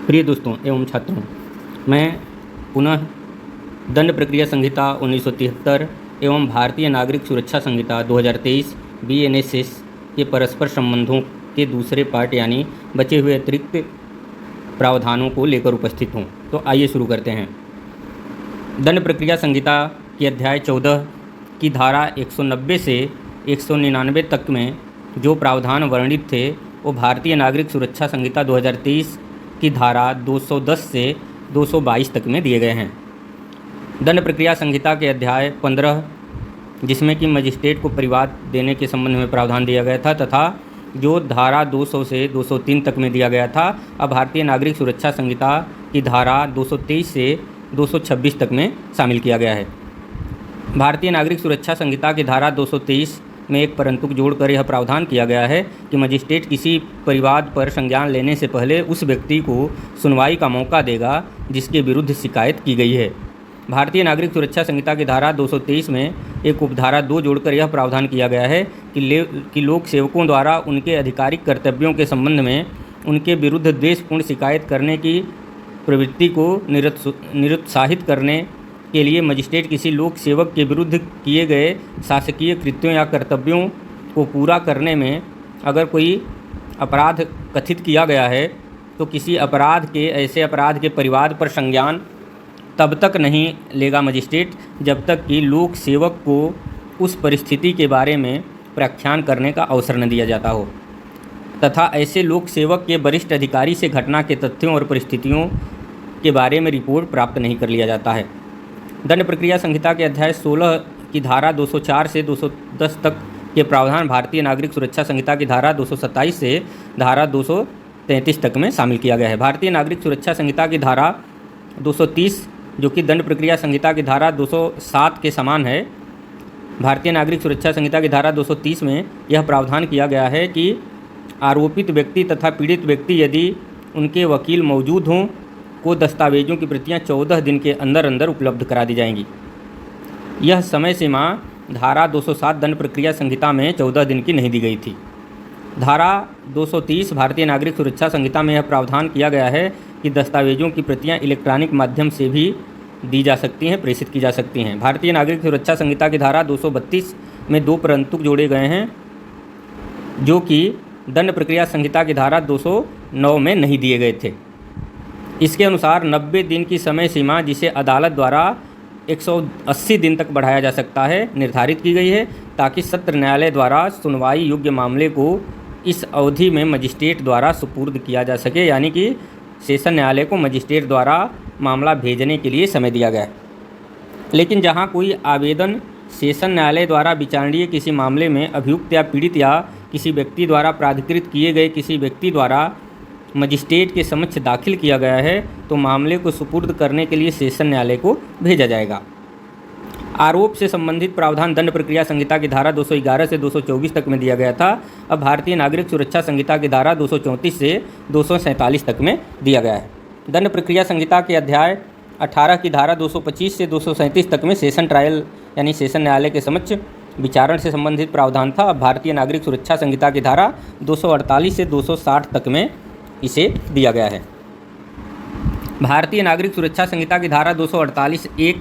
प्रिय दोस्तों एवं छात्रों, मैं पुनः दंड प्रक्रिया संहिता 1973 एवं भारतीय नागरिक सुरक्षा संहिता 2023 BNSS के परस्पर संबंधों के दूसरे पार्ट यानी बचे हुए अतिरिक्त प्रावधानों को लेकर उपस्थित हूँ। तो आइए शुरू करते हैं। दंड प्रक्रिया संहिता के अध्याय 14 की धारा 190 से 199 तक में जो प्रावधान वर्णित थे वो भारतीय नागरिक सुरक्षा संहिता 2023 की धारा 210 से 222 तक में दिए गए हैं। दंड प्रक्रिया संहिता के अध्याय 15 जिसमें कि मजिस्ट्रेट को परिवाद देने के संबंध में प्रावधान दिया गया था तथा जो धारा 200 से 203 तक में दिया गया था, अब भारतीय नागरिक सुरक्षा संहिता की धारा 223 से 226 तक में शामिल किया गया है। भारतीय नागरिक सुरक्षा संहिता की धारा 223 में एक परंतु जोड़कर यह प्रावधान किया गया है कि मजिस्ट्रेट किसी परिवाद पर संज्ञान लेने से पहले उस व्यक्ति को सुनवाई का मौका देगा जिसके विरुद्ध शिकायत की गई है। भारतीय नागरिक सुरक्षा संहिता की धारा 223 में एक उपधारा 2 जोड़कर यह प्रावधान किया गया है कि लोक सेवकों द्वारा उनके आधिकारिक कर्तव्यों के संबंध में उनके विरुद्ध द्वेषपूर्ण शिकायत करने की प्रवृत्ति को निरुत्साहित करने के लिए मजिस्ट्रेट किसी लोक सेवक के विरुद्ध किए गए शासकीय कृत्यों या कर्तव्यों को पूरा करने में अगर कोई अपराध कथित किया गया है तो किसी ऐसे अपराध के परिवाद पर संज्ञान तब तक नहीं लेगा मजिस्ट्रेट जब तक कि लोक सेवक को उस परिस्थिति के बारे में व्याख्यान करने का अवसर न दिया जाता हो तथा ऐसे लोक सेवक के वरिष्ठ अधिकारी से घटना के तथ्यों और परिस्थितियों के बारे में रिपोर्ट प्राप्त नहीं कर लिया जाता है। दंड प्रक्रिया संहिता के अध्याय 16 की धारा 204 से 210 तक के प्रावधान भारतीय नागरिक सुरक्षा संहिता की धारा 227 से धारा 233 तक में शामिल किया गया है। भारतीय नागरिक सुरक्षा संहिता की धारा 230 जो कि दंड प्रक्रिया संहिता की धारा 207 के समान है, भारतीय नागरिक सुरक्षा संहिता की धारा 230 में यह प्रावधान किया गया है कि आरोपित व्यक्ति तथा पीड़ित व्यक्ति यदि उनके वकील मौजूद हों को दस्तावेजों की प्रतियां 14 दिन के अंदर अंदर उपलब्ध करा दी जाएंगी। यह समय सीमा धारा 207 दंड प्रक्रिया संहिता में 14 दिन की नहीं दी गई थी। धारा 230 भारतीय नागरिक सुरक्षा संहिता में यह प्रावधान किया गया है कि दस्तावेजों की प्रतियां इलेक्ट्रॉनिक माध्यम से भी दी जा सकती हैं, प्रेषित की जा सकती हैं। भारतीय नागरिक सुरक्षा संहिता की धारा 232 में 2 परंतु जोड़े गए हैं जो कि दंड प्रक्रिया संहिता की धारा 209 में नहीं दिए गए थे। इसके अनुसार 90 दिन की समय सीमा जिसे अदालत द्वारा 180 दिन तक बढ़ाया जा सकता है निर्धारित की गई है ताकि सत्र न्यायालय द्वारा सुनवाई योग्य मामले को इस अवधि में मजिस्ट्रेट द्वारा सुपुर्द किया जा सके, यानी कि सेशन न्यायालय को मजिस्ट्रेट द्वारा मामला भेजने के लिए समय दिया गया है। लेकिन जहां कोई आवेदन सेशन न्यायालय द्वारा विचारणीय किसी मामले में अभियुक्त या पीड़ित या किसी व्यक्ति द्वारा प्राधिकृत किए गए किसी व्यक्ति द्वारा मजिस्ट्रेट के समक्ष दाखिल किया गया है तो मामले को सुपुर्द करने के लिए सेशन न्यायालय को भेजा जाएगा। आरोप से संबंधित प्रावधान दंड प्रक्रिया संहिता की धारा 211 से 224 तक में दिया गया था, अब भारतीय नागरिक सुरक्षा संहिता की धारा 234 से 247 तक में दिया गया है। दंड प्रक्रिया संहिता के अध्याय 18 की धारा 225 से 237 तक में सेशन ट्रायल यानी सेशन न्यायालय के समक्ष विचारण से संबंधित प्रावधान था, अब भारतीय नागरिक सुरक्षा संहिता की धारा 248 से 260 तक में इसे दिया गया है। भारतीय नागरिक सुरक्षा संहिता की धारा 248(1)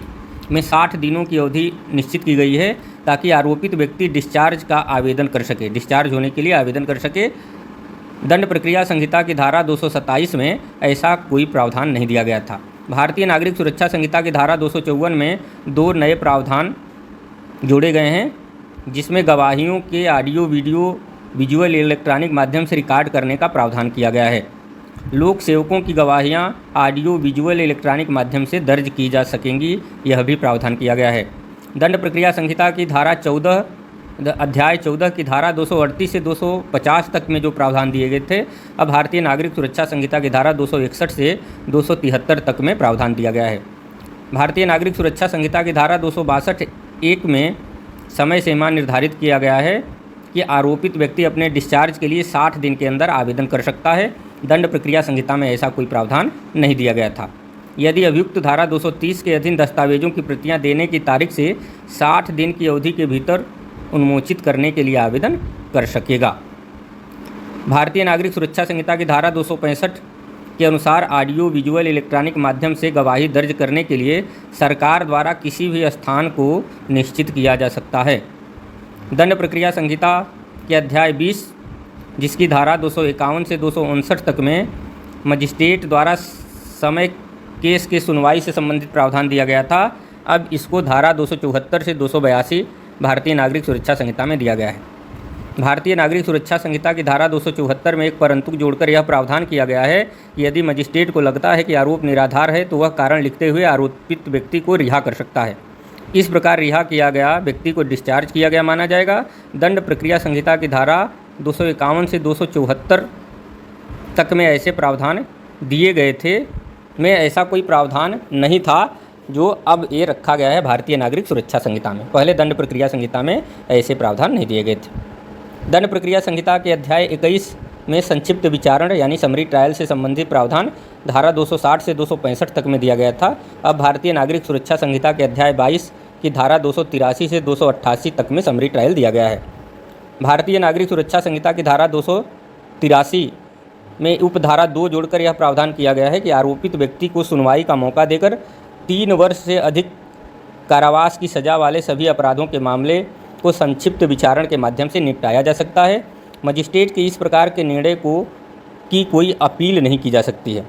में 60 दिनों की अवधि निश्चित की गई है ताकि आरोपित व्यक्ति डिस्चार्ज होने के लिए आवेदन कर सके। दंड प्रक्रिया संहिता की धारा 227 में ऐसा कोई प्रावधान नहीं दिया गया था। भारतीय नागरिक सुरक्षा संहिता की धारा 254 में 2 नए प्रावधान जोड़े गए हैं जिसमें गवाहियों के ऑडियो वीडियो विजुअल इलेक्ट्रॉनिक माध्यम से रिकॉर्ड करने का प्रावधान किया गया है। लोक सेवकों की गवाहियां ऑडियो विजुअल इलेक्ट्रॉनिक माध्यम से दर्ज की जा सकेंगी, यह भी प्रावधान किया गया है। दंड प्रक्रिया संहिता की धारा 14 अध्याय 14 की धारा 238 से 250 तक में जो प्रावधान दिए गए थे, अब भारतीय नागरिक सुरक्षा संहिता की धारा 261 से 273 तक में प्रावधान दिया गया है। भारतीय नागरिक सुरक्षा संहिता की धारा 262(1) में समय सीमा निर्धारित किया गया है कि आरोपित व्यक्ति अपने डिस्चार्ज के लिए 60 दिन के अंदर आवेदन कर सकता है। दंड प्रक्रिया संहिता में ऐसा कोई प्रावधान नहीं दिया गया था। यदि अभियुक्त धारा 230 के अधीन दस्तावेजों की प्रतियां देने की तारीख से 60 दिन की अवधि के भीतर उन्मोचित करने के लिए आवेदन कर सकेगा। भारतीय नागरिक सुरक्षा संहिता की धारा 265 के अनुसार ऑडियो विजुअल इलेक्ट्रॉनिक माध्यम से गवाही दर्ज करने के लिए सरकार द्वारा किसी भी स्थान को निश्चित किया जा सकता है। दंड प्रक्रिया संहिता के अध्याय 20 जिसकी धारा 251 से 259 तक में मजिस्ट्रेट द्वारा समय केस के सुनवाई से संबंधित प्रावधान दिया गया था, अब इसको धारा 274 से 282 भारतीय नागरिक सुरक्षा संहिता में दिया गया है। भारतीय नागरिक सुरक्षा संहिता की धारा 274 में एक परंतु जोड़कर यह प्रावधान किया गया है कि यदि मजिस्ट्रेट को लगता है कि आरोप निराधार है तो वह कारण लिखते हुए आरोपित व्यक्ति को रिहा कर सकता है। इस प्रकार रिहा किया गया व्यक्ति को डिस्चार्ज किया गया माना जाएगा। दंड प्रक्रिया संहिता की धारा 251 से 274 तक में ऐसे प्रावधान दिए गए थे, में ऐसा कोई प्रावधान नहीं था जो अब ये रखा गया है भारतीय नागरिक सुरक्षा संहिता में। पहले दंड प्रक्रिया संहिता में ऐसे प्रावधान नहीं दिए गए थे। दंड प्रक्रिया संहिता के अध्याय 21 में संक्षिप्त विचारण यानी समरी ट्रायल से संबंधित प्रावधान धारा 260 से 265 तक में दिया गया था। अब भारतीय नागरिक सुरक्षा संहिता के अध्याय 22 की धारा 283 से 288 तक में समरी ट्रायल दिया गया है। भारतीय नागरिक सुरक्षा संहिता की धारा 283 में उपधारा 2 जोड़कर यह प्रावधान किया गया है कि आरोपित व्यक्ति को सुनवाई का मौका देकर 3 वर्ष से अधिक कारावास की सज़ा वाले सभी अपराधों के मामले को संक्षिप्त विचारण के माध्यम से निपटाया जा सकता है। मजिस्ट्रेट के इस प्रकार के निर्णय की कोई अपील नहीं की जा सकती है।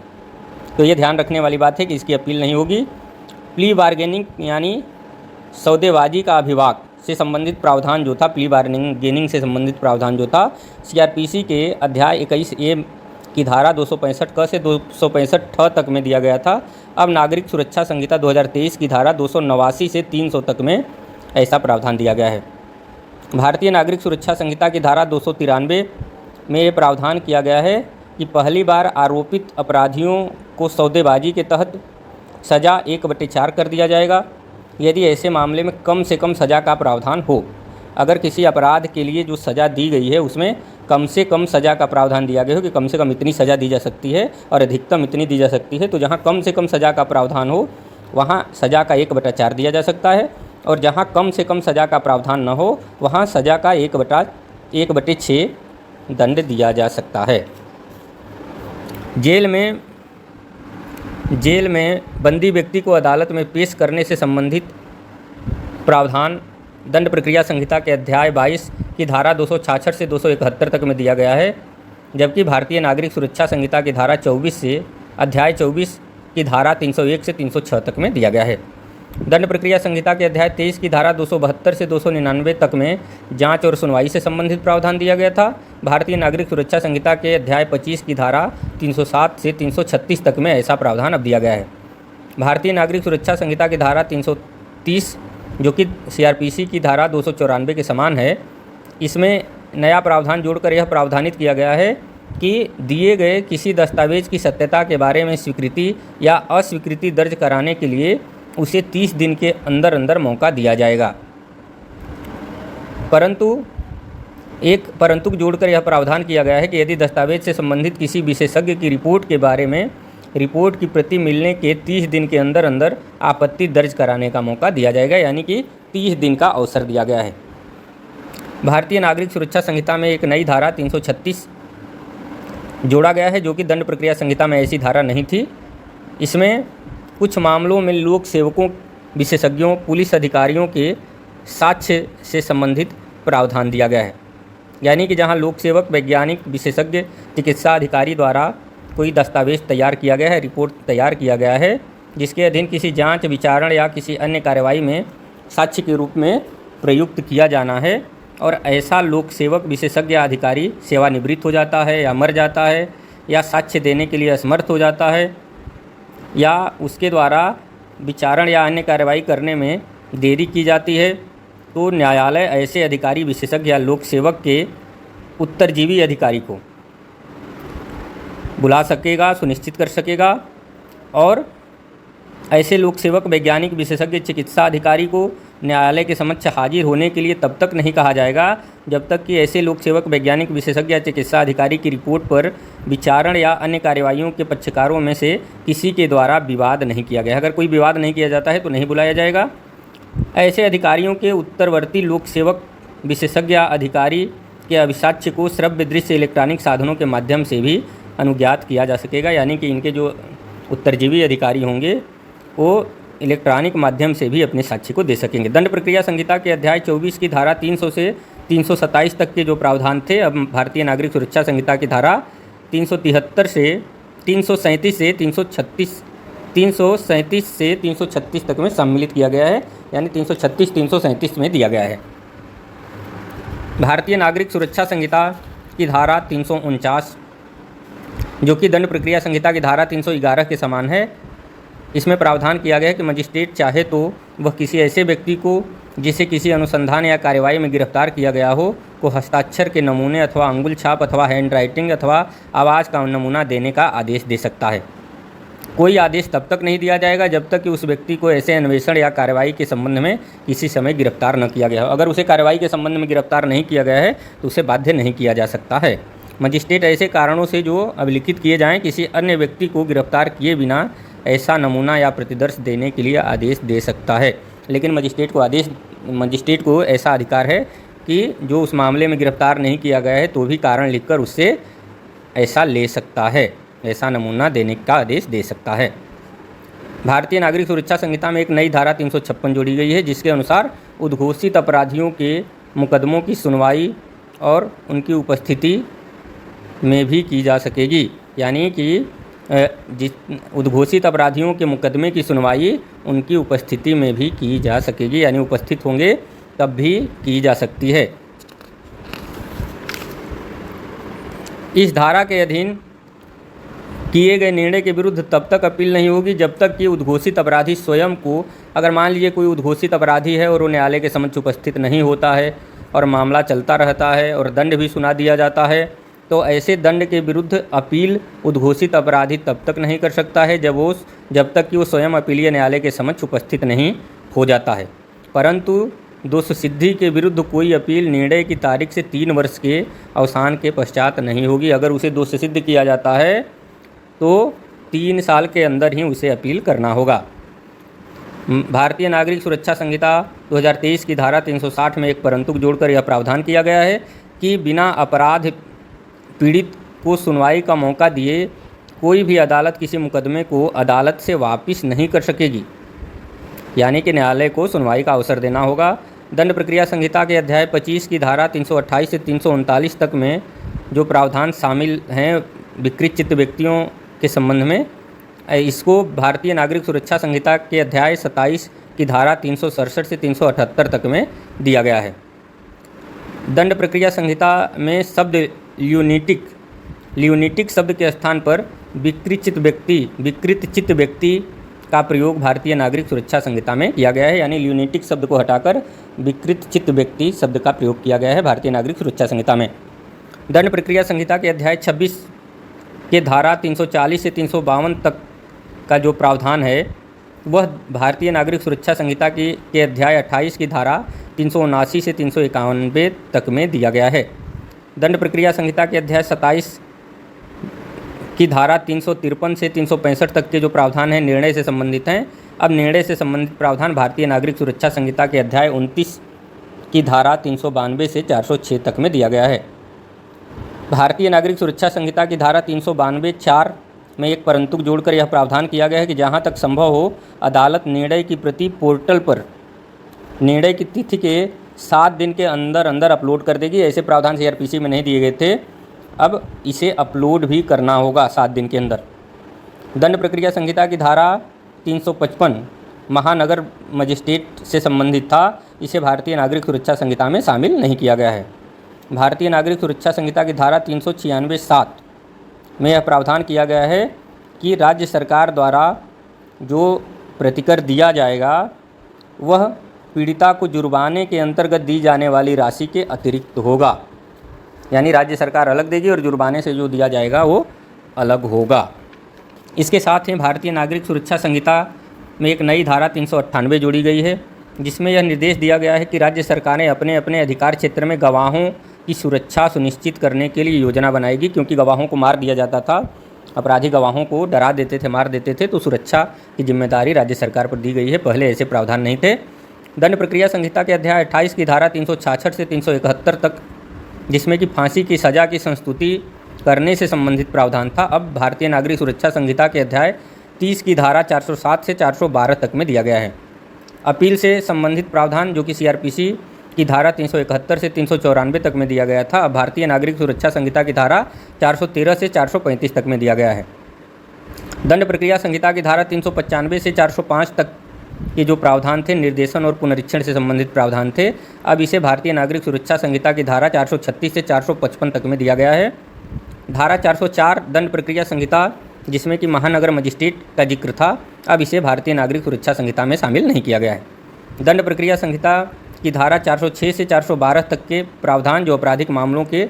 तो ये ध्यान रखने वाली बात है कि इसकी अपील नहीं होगी। प्ली बार्गेनिंग यानी सौदेबाजी का अभिभाग से संबंधित प्रावधान जो था, प्ली बार्गेनिंग से संबंधित प्रावधान जो था, सीआरपीसी के अध्याय 21A की धारा 265 क से 265 ठ तक में दिया गया था। अब नागरिक सुरक्षा संहिता 2023 की धारा 289 से 300 तक में ऐसा प्रावधान दिया गया है। भारतीय नागरिक सुरक्षा संहिता की धारा 293 में ये प्रावधान किया गया है कि पहली बार आरोपित अपराधियों को सौदेबाजी के तहत सज़ा 1/4 कर दिया जाएगा यदि ऐसे मामले में कम से कम सज़ा का प्रावधान हो। अगर किसी अपराध के लिए जो सज़ा दी गई है उसमें कम से कम सज़ा का प्रावधान दिया गया हो कि कम से कम इतनी सज़ा दी जा सकती है और अधिकतम इतनी दी जा सकती है, तो जहाँ कम से कम सज़ा का प्रावधान हो वहाँ सज़ा का 1/4 दिया जा सकता है और जहाँ कम से कम सज़ा का प्रावधान न हो वहाँ सज़ा का 1/6 दंड दिया जा सकता है। जेल में बंदी व्यक्ति को अदालत में पेश करने से संबंधित प्रावधान दंड प्रक्रिया संहिता के अध्याय 22 की धारा 266 से 271 तक में दिया गया है, जबकि भारतीय नागरिक सुरक्षा संहिता की धारा 24 से अध्याय 24 की धारा 301 से 306 तक में दिया गया है। दंड प्रक्रिया संहिता के अध्याय 23 की धारा 272 से 299 तक में जांच और सुनवाई से संबंधित प्रावधान दिया गया था। भारतीय नागरिक सुरक्षा संहिता के अध्याय 25 की धारा 307 से 336 तक में ऐसा प्रावधान अब दिया गया है। भारतीय नागरिक सुरक्षा संहिता की धारा 330 जो कि सीआरपीसी की धारा 294 के समान है, इसमें नया प्रावधान जोड़कर यह प्रावधानित किया गया है कि दिए गए किसी दस्तावेज की सत्यता के बारे में स्वीकृति या अस्वीकृति दर्ज कराने के लिए उसे 30 दिन के अंदर अंदर मौका दिया जाएगा। परंतु जोड़कर यह प्रावधान किया गया है कि यदि दस्तावेज से संबंधित किसी विशेषज्ञ की रिपोर्ट के बारे में रिपोर्ट की प्रति मिलने के 30 दिन के अंदर अंदर आपत्ति दर्ज कराने का मौका दिया जाएगा, यानी कि 30 दिन का अवसर दिया गया है। भारतीय नागरिक सुरक्षा संहिता में एक नई धारा 336 जोड़ा गया है जो कि दंड प्रक्रिया संहिता में ऐसी धारा नहीं थी। इसमें कुछ मामलों में लोक सेवकों, विशेषज्ञों, पुलिस अधिकारियों के साक्ष्य से संबंधित प्रावधान दिया गया है, यानी कि जहां लोक सेवक, वैज्ञानिक, विशेषज्ञ, चिकित्सा अधिकारी द्वारा कोई दस्तावेज तैयार किया गया है, रिपोर्ट तैयार किया गया है, जिसके अधीन किसी जांच, विचारण या किसी अन्य कार्रवाई में साक्ष्य के रूप में प्रयुक्त किया जाना है और ऐसा लोक सेवक, विशेषज्ञ या अधिकारी सेवानिवृत्त हो जाता है या मर जाता है या साक्ष्य देने के लिए असमर्थ हो जाता है या उसके द्वारा विचारण या अन्य कार्रवाई करने में देरी की जाती है, तो न्यायालय ऐसे अधिकारी, विशेषज्ञ या लोक सेवक के उत्तरजीवी अधिकारी को बुला सकेगा, सुनिश्चित कर सकेगा और ऐसे लोक सेवक, वैज्ञानिक, विशेषज्ञ, चिकित्सा अधिकारी को न्यायालय के समक्ष हाजिर होने के लिए तब तक नहीं कहा जाएगा जब तक कि ऐसे लोक सेवक, वैज्ञानिक, विशेषज्ञ या चिकित्सा अधिकारी की रिपोर्ट पर विचारण या अन्य कार्यवाहियों के पक्षकारों में से किसी के द्वारा विवाद नहीं किया गया। अगर कोई विवाद नहीं किया जाता है तो नहीं बुलाया जाएगा। ऐसे अधिकारियों के उत्तरवर्ती लोक सेवक, विशेषज्ञ या अधिकारी के अभिसाक्ष्य को श्रव्य, दृश्य, इलेक्ट्रॉनिक साधनों के माध्यम से भी अनुज्ञात किया जा सकेगा, यानी कि इनके जो उत्तरजीवी अधिकारी होंगे वो इलेक्ट्रॉनिक माध्यम से भी अपने साक्ष्य को दे सकेंगे। दंड प्रक्रिया संहिता के अध्याय 24 की धारा 300 से 327 तक के जो प्रावधान थे, अब भारतीय नागरिक सुरक्षा संहिता की धारा 337 से 337 तक में सम्मिलित किया गया है, यानी 336-337 में दिया गया है। भारतीय नागरिक सुरक्षा संहिता की धारा 349, जो कि दंड प्रक्रिया संहिता की धारा 311 के समान है, इसमें प्रावधान किया गया है कि मजिस्ट्रेट चाहे तो वह किसी ऐसे व्यक्ति को जिसे किसी अनुसंधान या कार्यवाही में गिरफ्तार किया गया हो को हस्ताक्षर के नमूने अथवा अंगुल छाप अथवा हैंडराइटिंग अथवा आवाज़ का नमूना देने का आदेश दे सकता है। कोई आदेश तब तक नहीं दिया जाएगा जब तक कि उस व्यक्ति को ऐसे अन्वेषण या कार्रवाई के संबंध में किसी समय गिरफ्तार न किया गया हो। अगर उसे कार्रवाई के संबंध में गिरफ्तार नहीं किया गया है तो उसे बाध्य नहीं किया जा सकता है। मजिस्ट्रेट ऐसे कारणों से जो अभिलिखित किए जाएं किसी अन्य व्यक्ति को गिरफ्तार किए बिना ऐसा नमूना या प्रतिदर्श देने के लिए आदेश दे सकता है। लेकिन मजिस्ट्रेट को ऐसा अधिकार है कि जो उस मामले में गिरफ्तार नहीं किया गया है तो भी कारण लिखकर उससे ऐसा ले सकता है, ऐसा नमूना देने का आदेश दे सकता है। भारतीय नागरिक सुरक्षा संहिता में एक नई धारा 356 जोड़ी गई है, जिसके अनुसार उद्घोषित अपराधियों के मुकदमों की सुनवाई और उनकी उपस्थिति में भी की जा सकेगी, यानी कि जिस उद्घोषित अपराधियों के मुकदमे की सुनवाई उनकी उपस्थिति में भी की जा सकेगी, यानी उपस्थित होंगे तब भी की जा सकती है। इस धारा के अधीन किए गए निर्णय के विरुद्ध तब तक अपील नहीं होगी जब तक कि उद्घोषित अपराधी स्वयं को, अगर मान लीजिए कोई उद्घोषित अपराधी है और वो न्यायालय के समक्ष उपस्थित नहीं होता है और मामला चलता रहता है और दंड भी सुना दिया जाता है, तो ऐसे दंड के विरुद्ध अपील उद्घोषित अपराधी तब तक नहीं कर सकता है जब तक कि वो स्वयं अपीलीय न्यायालय के समक्ष उपस्थित नहीं हो जाता है। परंतु दोष सिद्धि के विरुद्ध कोई अपील निर्णय की तारीख से 3 वर्ष के अवसान के पश्चात नहीं होगी। अगर उसे दोष सिद्ध किया जाता है तो 3 साल के अंदर ही उसे अपील करना होगा। भारतीय नागरिक सुरक्षा संहिता 2023 की धारा 360 में एक परंतु जोड़कर यह प्रावधान किया गया है कि बिना अपराध पीड़ित को सुनवाई का मौका दिए कोई भी अदालत किसी मुकदमे को अदालत से वापस नहीं कर सकेगी, यानी कि न्यायालय को सुनवाई का अवसर देना होगा। दंड प्रक्रिया संहिता के अध्याय 25 की धारा 328 से 339 तक में जो प्रावधान शामिल हैं विकृत चित्त व्यक्तियों के संबंध में, इसको भारतीय नागरिक सुरक्षा संहिता के अध्याय 27 की धारा 367 से 378 तक में दिया गया है। दंड प्रक्रिया संहिता में शब्द ल्यूनिटिक शब्द के स्थान पर विकृत चित्त व्यक्ति का प्रयोग भारतीय नागरिक सुरक्षा संहिता में किया गया है, यानी ल्यूनिटिक शब्द को हटाकर विकृत चित्त व्यक्ति शब्द का प्रयोग किया गया है भारतीय नागरिक सुरक्षा संहिता में। दंड प्रक्रिया संहिता के अध्याय 26 के धारा 340 से 352 तक का जो प्रावधान है वह भारतीय नागरिक सुरक्षा संहिता के अध्याय 28 की धारा 379 से 391 तक में दिया गया है। दंड प्रक्रिया संहिता के अध्याय 27 की धारा 353 से 365 तक के जो प्रावधान हैं निर्णय से संबंधित हैं। अब निर्णय से संबंधित प्रावधान भारतीय नागरिक सुरक्षा संहिता के अध्याय 29 की धारा 392 से 406 तक में दिया गया है। भारतीय नागरिक सुरक्षा संहिता की धारा 392(4) में एक परंतु जोड़कर यह प्रावधान किया गया है कि जहां तक संभव हो अदालत निर्णय की प्रति पोर्टल पर निर्णय की तिथि के 7 दिन के अंदर अपलोड कर देगी। ऐसे प्रावधान CRPC में नहीं दिए गए थे, अब इसे अपलोड भी करना होगा 7 दिन के अंदर। दंड प्रक्रिया संहिता की धारा 355 महानगर मजिस्ट्रेट से संबंधित था, इसे भारतीय नागरिक सुरक्षा संहिता में शामिल नहीं किया गया है। भारतीय नागरिक सुरक्षा संहिता की धारा 396(7) में यह प्रावधान किया गया है कि राज्य सरकार द्वारा जो प्रतिकर दिया जाएगा वह पीड़िता को जुर्माने के अंतर्गत दी जाने वाली राशि के अतिरिक्त होगा, यानी राज्य सरकार अलग देगी और जुर्माने से जो दिया जाएगा वो अलग होगा। इसके साथ ही भारतीय नागरिक सुरक्षा संहिता में एक नई धारा 398 जोड़ी गई है, जिसमें यह निर्देश दिया गया है कि राज्य सरकारें अपने अपने अधिकार क्षेत्र में गवाहों की सुरक्षा सुनिश्चित करने के लिए योजना बनाएगी, क्योंकि गवाहों को मार दिया जाता था, अपराधी गवाहों को डरा देते थे, मार देते थे, तो सुरक्षा की जिम्मेदारी राज्य सरकार पर दी गई है। पहले ऐसे प्रावधान नहीं थे। दंड प्रक्रिया संहिता के अध्याय 28 की धारा 366 से 371 तक, जिसमें कि फांसी की सज़ा की संस्तुति करने से संबंधित प्रावधान था, अब भारतीय नागरिक सुरक्षा संहिता के अध्याय 30 की धारा 407 से 412 तक में दिया गया है। अपील से संबंधित प्रावधान जो कि सीआरपीसी की धारा 371 से 394 तक में दिया गया था, अब भारतीय नागरिक सुरक्षा संहिता की धारा 413 से 435 तक में दिया गया है। दंड प्रक्रिया संहिता की धारा 395 से 405 तक के जो प्रावधान थे, निर्देशन और पुनरीक्षण से संबंधित प्रावधान थे, अब इसे भारतीय नागरिक सुरक्षा संहिता की धारा 436 से 455 तक में दिया गया है। धारा 404 दंड प्रक्रिया संहिता, जिसमें कि महानगर मजिस्ट्रेट का जिक्र था, अब इसे भारतीय नागरिक सुरक्षा संहिता में शामिल नहीं किया गया है। दंड प्रक्रिया संहिता की धारा 406 से 412 तक के प्रावधान जो आपराधिक मामलों के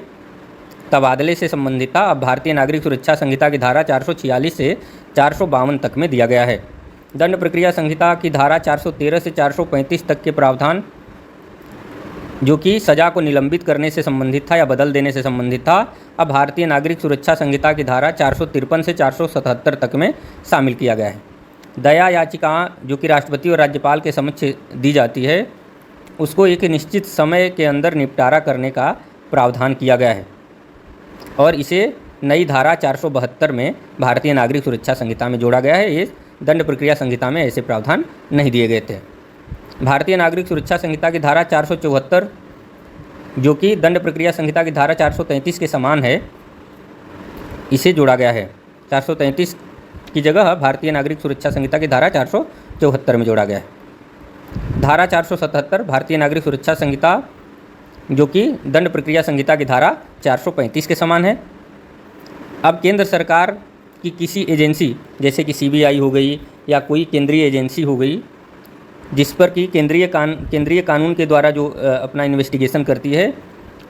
तबादले से संबंधित था, अब भारतीय नागरिक सुरक्षा संहिता की धारा 446 से 452 तक में दिया गया है। दंड प्रक्रिया संहिता की धारा 413 से 435 तक के प्रावधान जो कि सज़ा को निलंबित करने से संबंधित था या बदल देने से संबंधित था, अब भारतीय नागरिक सुरक्षा संहिता की धारा 453 से 477 तक में शामिल किया गया है। दया याचिका जो कि राष्ट्रपति और राज्यपाल के समक्ष दी जाती है, उसको एक निश्चित समय के अंदर निपटारा करने का प्रावधान किया गया है और इसे नई धारा 472 में भारतीय नागरिक सुरक्षा संहिता में जोड़ा गया है। ये दंड प्रक्रिया संहिता में ऐसे प्रावधान नहीं दिए गए थे। भारतीय नागरिक सुरक्षा संहिता की धारा 474 जो कि दंड प्रक्रिया संहिता की धारा 433 के समान है, इसे जोड़ा गया है। 433 की जगह भारतीय नागरिक सुरक्षा संहिता की धारा 474 में जोड़ा गया है। धारा 477 भारतीय नागरिक सुरक्षा संहिता जो कि दंड प्रक्रिया संहिता की धारा 435 के समान है। अब केंद्र सरकार की किसी एजेंसी जैसे कि सीबीआई हो गई या कोई केंद्रीय एजेंसी हो गई, जिस पर कि केंद्रीय कानून के द्वारा जो अपना इन्वेस्टिगेशन करती है,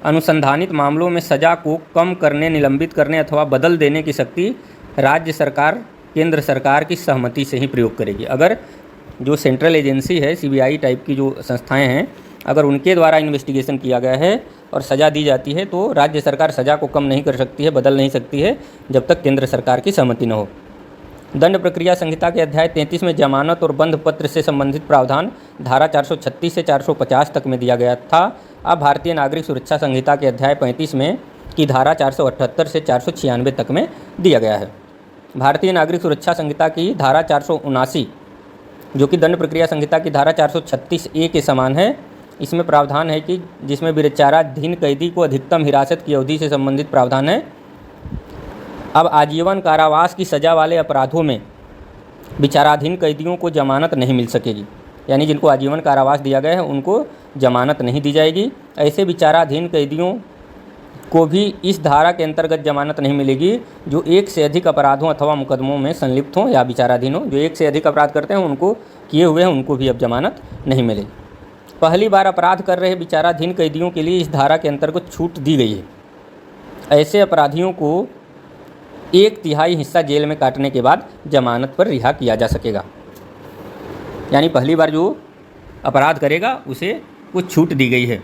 अनुसंधानित मामलों में सज़ा को कम करने, निलंबित करने अथवा बदल देने की शक्ति राज्य सरकार केंद्र सरकार की सहमति से ही प्रयोग करेगी। अगर जो सेंट्रल एजेंसी है, सीबीआई टाइप की जो संस्थाएं हैं, अगर उनके द्वारा इन्वेस्टिगेशन किया गया है और सज़ा दी जाती है, तो राज्य सरकार सज़ा को कम नहीं कर सकती है, बदल नहीं सकती है, जब तक केंद्र सरकार की सहमति न हो। दंड प्रक्रिया संहिता के अध्याय 33 में जमानत और बंध पत्र से संबंधित प्रावधान धारा 436 से 450 तक में दिया गया था। अब भारतीय नागरिक सुरक्षा संहिता के अध्याय 35 में की धारा 478 से 496 तक में दिया गया है। भारतीय नागरिक सुरक्षा संहिता की धारा 479 जो कि दंड प्रक्रिया संहिता की धारा 436A के समान है, इसमें प्रावधान है कि जिसमें विचाराधीन कैदी को अधिकतम हिरासत की अवधि से संबंधित प्रावधान है। अब आजीवन कारावास की सज़ा वाले अपराधों में विचाराधीन कैदियों को जमानत नहीं मिल सकेगी, यानी जिनको आजीवन कारावास दिया गया है उनको जमानत नहीं दी जाएगी। ऐसे विचाराधीन कैदियों को भी इस धारा के अंतर्गत जमानत नहीं मिलेगी जो एक से अधिक अपराधों अथवा मुकदमों में संलिप्त हों या विचाराधीन हों। जो एक से अधिक अपराध करते हैं उनको किए हुए हैं, उनको भी अब जमानत नहीं मिलेगी। पहली बार अपराध कर रहे विचाराधीन कैदियों के लिए इस धारा के अंतर्गत छूट दी गई है। ऐसे अपराधियों को 1/3 हिस्सा जेल में काटने के बाद जमानत पर रिहा किया जा सकेगा। यानी पहली बार जो अपराध करेगा उसे कुछ छूट दी गई है।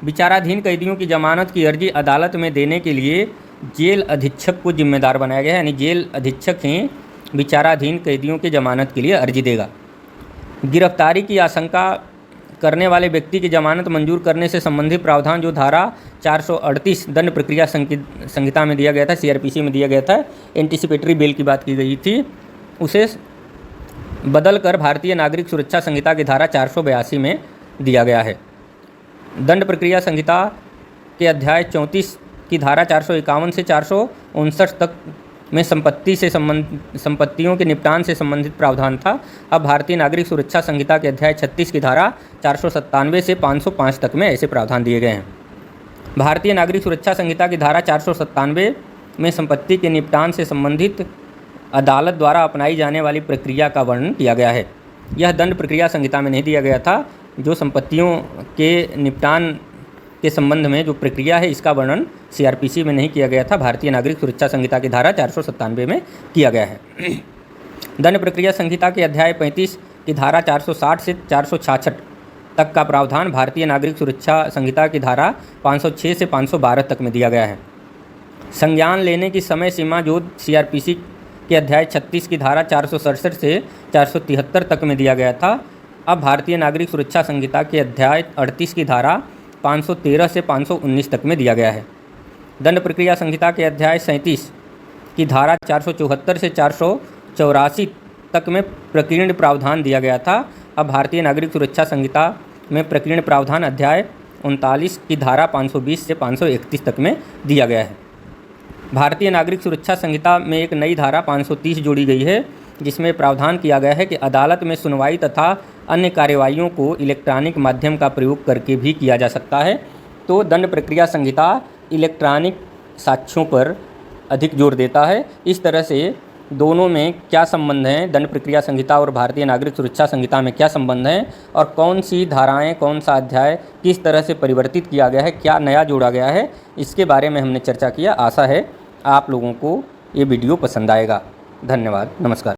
विचाराधीन कैदियों की जमानत की अर्जी अदालत में देने के लिए जेल अधीक्षक को जिम्मेदार बनाया गया है, यानी जेल अधीक्षक ही विचाराधीन कैदियों की जमानत के लिए अर्जी देगा। गिरफ्तारी की आशंका करने वाले व्यक्ति की जमानत मंजूर करने से संबंधित प्रावधान जो धारा 438 दंड प्रक्रिया संहिता में दिया गया था, सीआरपीसी में दिया गया था, एंटीसिपेटरी बेल की बात की गई थी, उसे बदलकर भारतीय नागरिक सुरक्षा संहिता की धारा 482 में दिया गया है। दंड प्रक्रिया संहिता के अध्याय 34 की धारा 451 से 459 तक में संपत्तियों के निपटान से संबंधित प्रावधान था। अब भारतीय नागरिक सुरक्षा संहिता के अध्याय 36 की धारा 497 से 505 तक में ऐसे प्रावधान दिए गए हैं। भारतीय नागरिक सुरक्षा संहिता की धारा 497 में संपत्ति के निपटान से संबंधित अदालत द्वारा अपनाई जाने वाली प्रक्रिया का वर्णन किया गया है। यह दंड प्रक्रिया संहिता में नहीं दिया गया था। जो संपत्तियों के निपटान के संबंध में जो प्रक्रिया है, इसका वर्णन सीआरपीसी में नहीं किया गया था, भारतीय नागरिक सुरक्षा संहिता की धारा 497 में किया गया है। दंड प्रक्रिया संहिता के अध्याय 35 की धारा 460 से 466 तक का प्रावधान भारतीय नागरिक सुरक्षा संहिता की धारा 506 से 512 तक में दिया गया है। संज्ञान लेने की समय सीमा जो सीआरपीसी के अध्याय 36 की धारा 467 से 473 तक में दिया गया था, अब भारतीय नागरिक सुरक्षा संहिता के अध्याय 38 की धारा 513 से 519 तक में दिया गया है। दंड प्रक्रिया संहिता के अध्याय 37 की धारा 474 से 484 तक में प्रकीर्ण प्रावधान दिया गया था। अब भारतीय नागरिक सुरक्षा संहिता में प्रकीर्ण प्रावधान अध्याय 39 की धारा 520 से 531 तक में दिया गया है। भारतीय नागरिक सुरक्षा संहिता में एक नई धारा 530 जोड़ी गई है, जिसमें प्रावधान किया गया है कि अदालत में सुनवाई तथा अन्य कार्यवाहियों को इलेक्ट्रॉनिक माध्यम का प्रयोग करके भी किया जा सकता है। तो दंड प्रक्रिया संहिता इलेक्ट्रॉनिक साक्ष्यों पर अधिक जोर देता है। इस तरह से दोनों में क्या संबंध हैं, दंड प्रक्रिया संहिता और भारतीय नागरिक सुरक्षा संहिता में क्या संबंध हैं और कौन सी धाराएं, कौन सा अध्याय किस तरह से परिवर्तित किया गया है, क्या नया जोड़ा गया है, इसके बारे में हमने चर्चा किया। आशा है आप लोगों को ये वीडियो पसंद आएगा। धन्यवाद, नमस्कार।